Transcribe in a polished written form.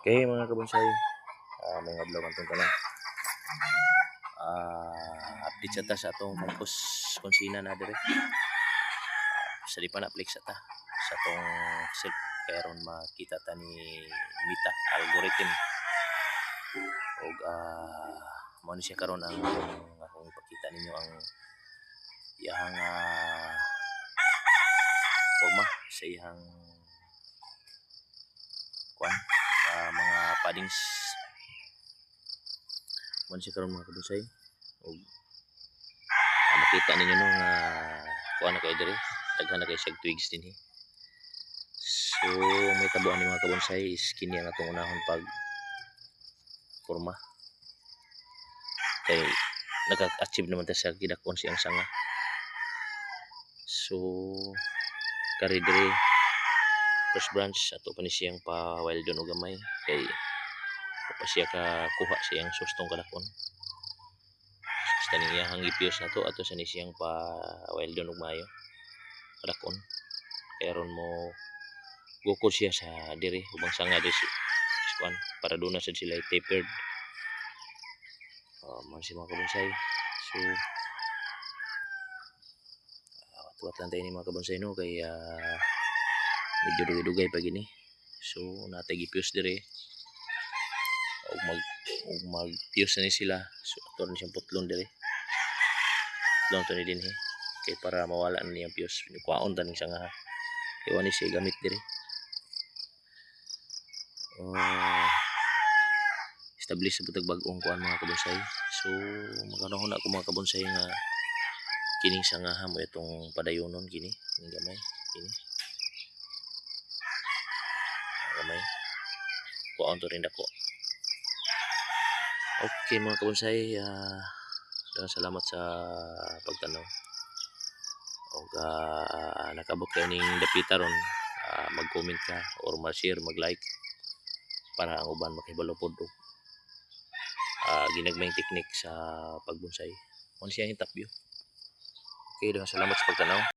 Okay mga kabonsay, may adlaw kantong tanan. Update sa ta sa atong campus konsina na dire. Sa di pa na-flex sa ta sa atong self kaya ron makita ta ni Mita algorithm og mao ni siya karon ang akong ipakita ninyo ang iyang forma sa iyang kuan mga paddings mo siya karon mga kabonsay og makita ninyo no nga kuan na kay dire daghan na kay siyang twigs dinhi. So may tabuan ni mga kabonsay is kini ang atong unahon pag forma kay naka-achieve naman ta sa gidakon siyang sanga. So kari dire first branch ato pa ni siyang pa wild doon og gamay kay pa siya ka kuha siyang sustong kadakon. Basta ni iyang ipios nato ato sa ni siyang pa wild doon og mayo kadakon kay aron mo gukod siya sa dire ubang sanga dis kuan para doon na sad sila tapered. Man si mga kabonsay. So tuwat lang tayo ni mga kabonsay no kay medyo dugay-dugay pa gini. So natay gipios dire og magpios na ni sila. So ato na siyang putlon dire putlon to ni dinhi kay para mawala na niyang pios kuwaon ta ning sanga kay wani siya gamit dire. Establish sa butag bag-ong kuan mga kabonsay. So magkanahon ako mga kabonsay nga kining sangaha mo itong padayonon kini ning gamay kini gamay kuan to rin dako. Okay mga kabonsay, salamat sa pagtanaw og nakabot kayo ning dapita ron mag-comment ka or ma-share mag-like para ang uban makahibalo pod og ginagmayng teknik sa pagbonsay. Mo siya yung top view. Okay, salamat sa pagtanaw.